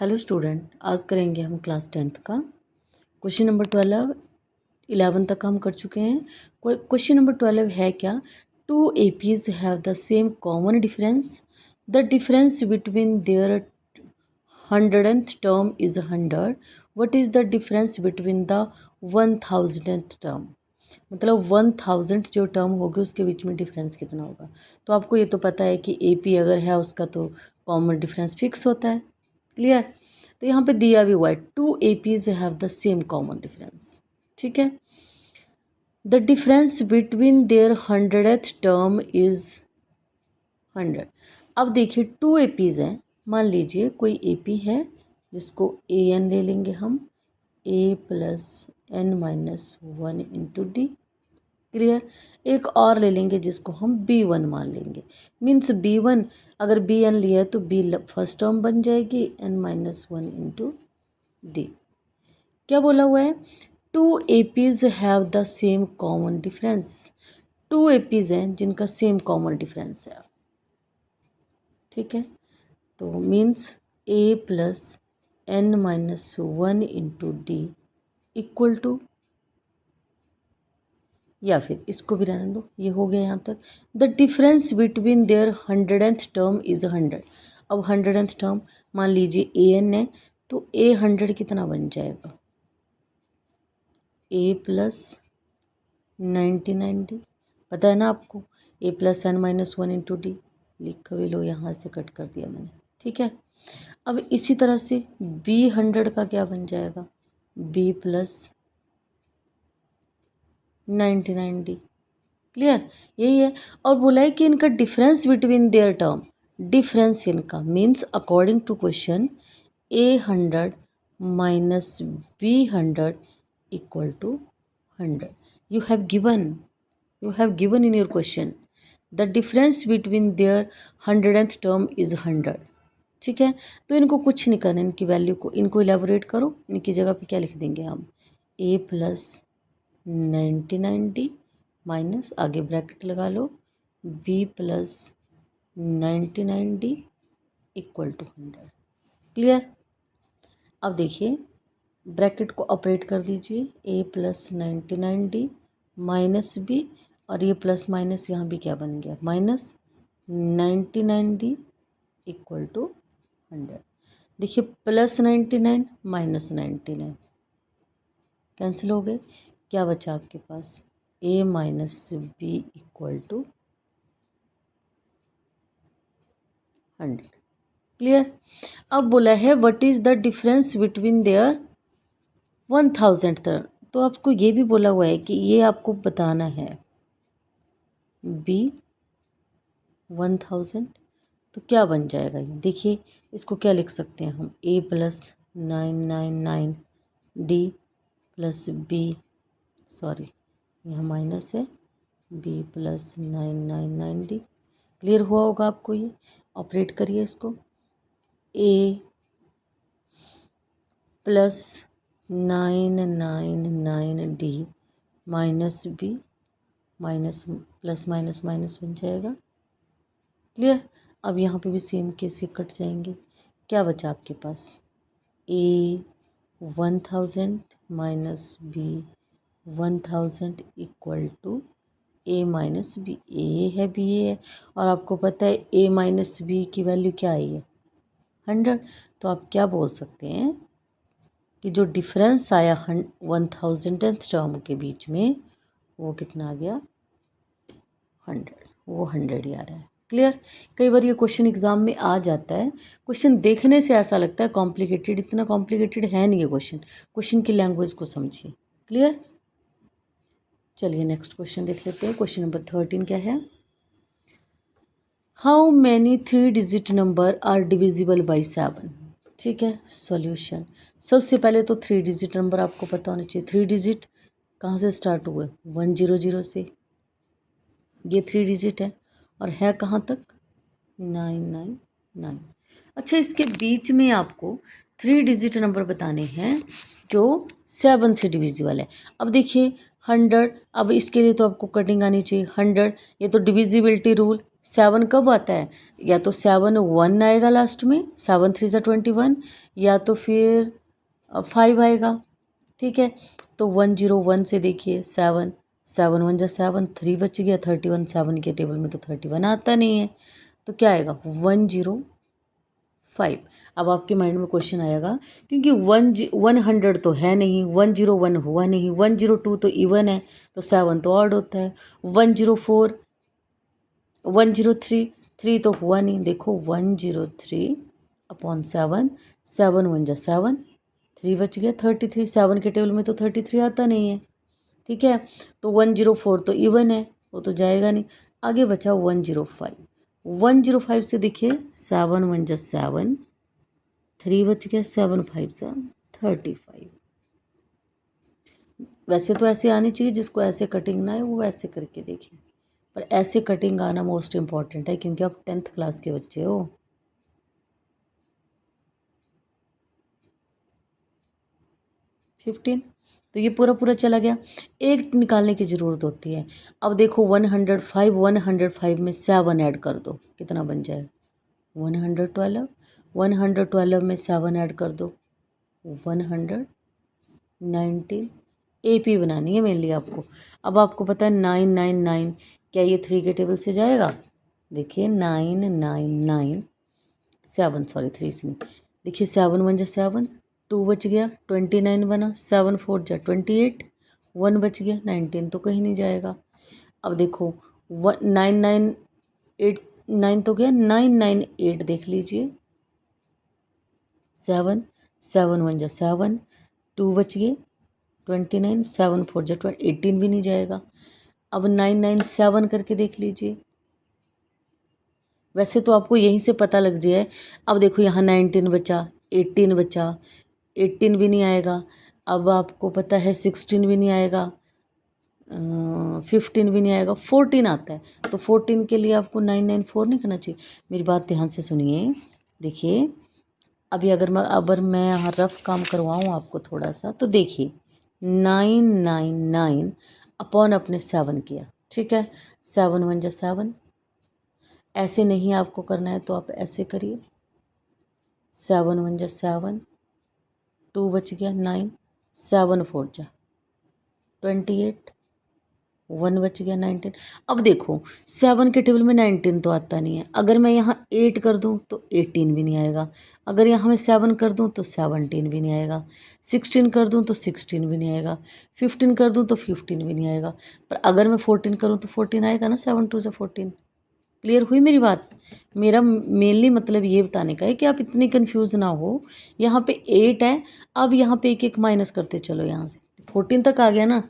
Hello student, आज करेंगे हम क्लास 10th का क्वेश्चन नंबर 12। 11 तक हम कर चुके हैं। क्वेश्चन नंबर 12 है क्या, two APs have the same common difference, the difference between their 100th term is 100, what is the difference between the 1000th term. मतलब 1000 जो टर्म होगी उसके बीच में डिफरेंस कितना होगा। तो आपको ये तो पता है कि एपी अगर है उसका तो कॉमन डिफरेंस फिक्स होता है। क्लियर। तो यहाँ पे दिया भी हुआ है two APs have the same common difference. ठीक है, the difference between their 100th term is 100। अब देखिए टू एपीज हैं, मान लीजिए कोई एपी है जिसको ए एन ले लेंगे हम, a plus n minus one into D. Clear. एक और ले लेंगे जिसको हम B1 मान लेंगे। मीन्स B1 अगर BN लिया है तो B फर्स्ट टर्म बन जाएगी, N minus one into D. क्या बोला हुआ है, two APs have the same common difference. Two APs हैं जिनका सेम कॉमन डिफरेंस है। ठीक है, तो means A plus N minus one into D equal to, या फिर इसको भी रहने दो, ये हो गया यहाँ तक। The difference between their 100th term is 100। अब 100th टर्म मान लीजिए ए एन है, तो ए 100 कितना बन जाएगा, ए प्लस 99 डी। पता है ना आपको, a plus n minus one into d. लिख भी लो, यहाँ से कट कर दिया मैंने। ठीक है, अब इसी तरह से बी 100 का क्या बन जाएगा, बी प्लस 99 डी। क्लियर, यही है। और बोला है कि इनका difference between their term, difference इनका means according to question A100 minus B100 equal to 100। You have given in your question the difference between their 100th term is 100। ठीक है, तो इनको कुछ नहीं करना, इनकी वैल्यू को इनको इलेबोरेट करो। इनकी जगह पे क्या लिख देंगे हम, A प्लस 99D माइनस आगे ब्रैकेट लगा लो B plus 99D equal to 100। Clear. अब देखिए ब्रैकेट को ऑपरेट कर दीजिए, A plus 99D minus B, और ये प्लस माइनस यहाँ भी क्या बन गया, माइनस 99D इक्वल टू 100। देखिए प्लस 99 माइनस 99 कैंसिल हो गए, क्या बचा आपके पास, A minus B equal to 100। Clear. अब बोला है what is the difference between their 1000 तक। तो आपको ये भी बोला हुआ है कि ये आपको बताना है B 1000, तो क्या बन जाएगा ये देखिए। इसको क्या लिख सकते हैं हम, A plus 999D plus B, sorry यहाँ माइनस है, B प्लस 999D। क्लियर हुआ होगा आपको, ये ऑपरेट करिए इसको, A plus 999D minus B minus plus minus minus बन जाएगा। क्लियर। अब यहाँ पे भी सेम केस कट जाएंगे, क्या बचा आपके पास, A 1000 minus B 1000 equal to A minus B. A है B है, और आपको पता है A माइनस बी की वैल्यू क्या आई है, 100। तो आप क्या बोल सकते हैं कि जो डिफरेंस आया 1000th टर्म के बीच में वो कितना आ गया, 100। वो 100 ही आ रहा है। क्लियर। कई बार ये क्वेश्चन एग्जाम में आ जाता है, क्वेश्चन देखने से ऐसा लगता है कॉम्प्लिकेटेड, इतना कॉम्प्लिकेटेड है नहीं ये क्वेश्चन। क्वेश्चन की लैंग्वेज को समझिए। क्लियर। चलिए नेक्स्ट क्वेश्चन देख लेते हैं। क्वेश्चन नंबर 13 क्या है, how many 3 digit number are divisible by 7। ठीक है, सॉल्यूशन। सबसे पहले तो 3 डिजिट नंबर आपको पता होना चाहिए। 3 डिजिट कहाँ से स्टार्ट हुए, 100 से, ये 3 डिजिट है, और है कहाँ तक, 999। अच्छा, इसके बीच में आपको 3 डिजिट नंबर बताने हैं जो 7 से डिविजिबल है। अब देखिए 100, अब इसके लिए तो आपको कटिंग आनी चाहिए। 100 ये तो डिविजिबिलिटी रूल 7 कब आता है, या तो 7 1 आएगा लास्ट में, 7 3 ज़ा 21, या तो फिर 5 आएगा। ठीक है, तो 101 से देखिए 7 7 1 ज़ा 7, 3 बच गया, 31 7 के टेबल में तो 31 आता नहीं है, तो क्या आएगा 105। अब आपके माइंड में क्वेश्चन आएगा क्योंकि 100 तो है नहीं, 101 हुआ नहीं, 102 तो इवन है, तो 7 तो ऑड होता है, 104 103 3 तो हुआ नहीं, देखो 103 अपॉन 7, 7 1 ज़ा 7, 3 बच गया, 33 7 के टेबल में तो 33 आता नहीं है। ठीक है, तो 104 तो इवन है, वो तो जाएगा नहीं। आगे बचा 105, 105 से देखिए 7 1 ज़ा 7, 3 बच गया, 7 5 ज़ा 35। वैसे तो ऐसे आनी चाहिए, जिसको ऐसे कटिंग ना है वो ऐसे करके देखें, पर ऐसे कटिंग आना मोस्ट इम्पॉर्टेंट है क्योंकि आप 10th क्लास के बच्चे हो। 15, तो ये पूरा पूरा चला गया, एक निकालने की ज़रूरत होती है। अब देखो 105 में 7 ऐड कर दो, कितना बन जाए 112, 112 में 7 ऐड कर दो 119। AP बनानी है मेनली आपको। अब आपको पता है 999, क्या ये 3 के टेबल से जाएगा? देखिए 999 7, सॉरी 3 से नहीं, देखिए 7 1 जा 7, 2 बच गया, 29 बना, 7 4 जा 28, 1 बच गया, 19 तो कहीं नहीं जाएगा। अब देखो 998 9 तो गया, 998 देख लीजिए, 7 7 1 जा 7, 2 बच गए, 29, 7 4 जा 18 भी नहीं जाएगा। अब 997 करके देख लीजिए, वैसे तो आपको यहीं से पता लग जाए। अब देखो यहाँ 19 बचा, 18 बचा, 18 भी नहीं आएगा। अब आपको पता है 16 भी नहीं आएगा, 15 भी नहीं आएगा, 14 आता है। तो 14 के लिए आपको 994 नहीं करना चाहिए। मेरी बात ध्यान से सुनिए, देखिए अभी अगर मैं यहाँ रफ काम करवाऊँ आपको थोड़ा सा, तो देखिए 999 अपॉन अपने 7 किया, ठीक है, 7 1 जा 7, ऐसे नहीं आपको करना है तो आप ऐसे करिए, 7 1 जा 7, 2 बच गया 9, 7 4 जा 28, 1 बच गया 19। अब देखो 7 के टेबल में 19 तो आता नहीं है, अगर मैं यहाँ 8 कर दूँ तो 18 भी नहीं आएगा, अगर यहाँ मैं 7 कर दूँ तो 17 भी नहीं आएगा, 16 कर दूँ तो 16 भी नहीं आएगा, 15 कर दूँ तो 15 भी नहीं आएगा, पर अगर मैं 14 करूँ तो 14 आएगा ना, 7 2 जा 14। क्लियर हुई मेरी बात? मेरा मेनली मतलब ये बताने का है कि आप इतने कंफ्यूज ना हो। यहाँ पे 8 है, अब यहाँ पे एक एक माइनस करते चलो, यहाँ से 14 तक आ गया ना,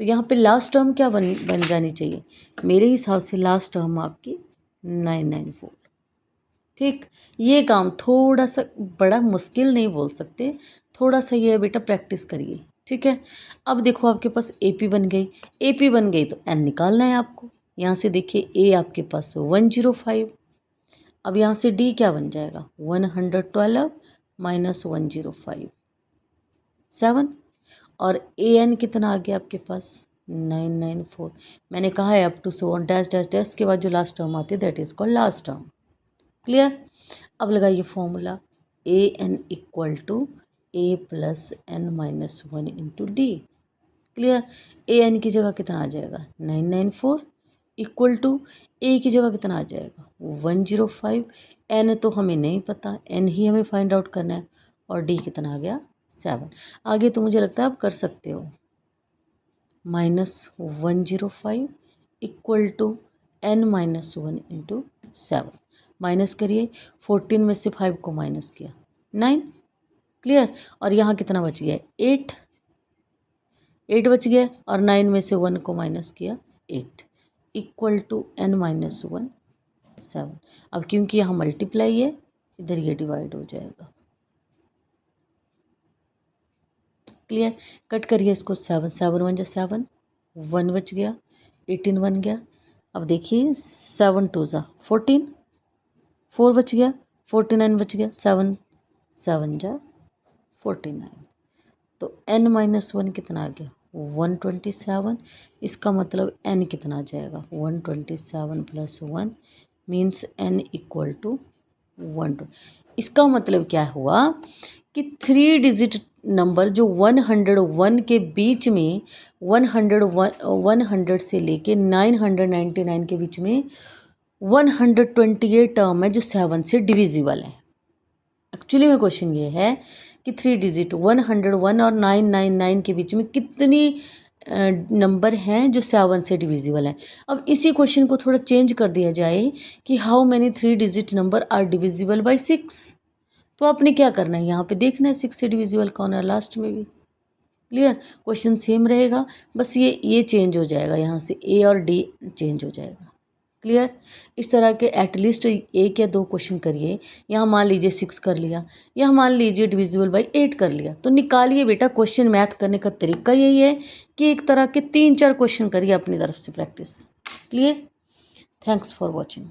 तो यहाँ पे लास्ट टर्म क्या बन जानी चाहिए? मेरे हिसाब से लास्ट टर्म आपकी 994। ठीक, ये काम थोड़ा सा बड़ा मुश्किल नहीं बोल सकते, थोड़ा सा ये है बेटा, प्रैक्टिस करिए। ठीक है, अब देखो आपके पास AP बन गई, AP बन गई तो N निकालना है आपको। यहाँ से देखिए A आपके पास 105, अब यहाँ से D क्या बन जाएगा 112 माइनस 105 7, और AN कितना आ गया आपके पास 994। मैंने कहा है up to so on dash dash dash के बाद जो लास्ट टर्म आती है that is called last term. Clear? अब लगाइए formula, AN equal to A plus N minus 1 into D. Clear? AN की जगह कितना आ जाएगा 994 इक्वल टू A की जगह कितना आ जाएगा 105, N तो हमें नहीं पता, N ही हमें फाइंड आउट करना है, और D कितना आ गया 7। आगे तो मुझे लगता है आप कर सकते हो, -105 equal to N minus 1 into 7, minus करिए, 14 में से 5 को माइनस किया 9। क्लियर? और यहाँ कितना बच गया 8, 8 बच गया, और 9 में से 1 को माइनस किया 8 इक्वल टू N माइनस 1 7। अब क्योंकि यहाँ मल्टीप्लाई है, इधर ये डिवाइड हो जाएगा। क्लियर? कट करिए इसको, 7 7 1 जा 7, 1 बच गया, 18 बन गया। अब देखिए 7 2 जा 14, 4 बच गया, 49 बच गया, 7 7 जा 49, तो N माइनस 1 कितना आ गया 127। इसका मतलब N कितना आ जाएगा 127 plus 1 means n equal to 1। इसका मतलब क्या हुआ कि 3 डिजिट नंबर जो 101 के बीच में 100 से लेके 999 के बीच में 128 टर्म है जो 7 से डिविजिबल है। एक्चुअली में क्वेश्चन ये है कि 3 डिजिट 101 और 999 के बीच में कितनी नंबर हैं जो 7 से डिविजिबल है। अब इसी क्वेश्चन को थोड़ा चेंज कर दिया जाए कि how many 3 digit number are divisible by 6। तो आपने क्या करना है, यहाँ पे देखना है 6 से डिविजिबल कौन है, लास्ट में भी। क्लियर, क्वेश्चन सेम रहेगा, बस ये चेंज हो जाएगा, यहाँ से ए और डी चेंज हो जाएगा। क्लियर, इस तरह के एटलीस्ट 1 या 2 क्वेश्चन करिए। यहाँ मान लीजिए 6 कर लिया, यहाँ मान लीजिए डिविजिबल बाई 8 कर लिया, तो निकालिए बेटा। क्वेश्चन मैथ करने का तरीका यही है कि एक तरह के 3-4 क्वेश्चन करिए अपनी तरफ से practice. Clear, thanks for watching.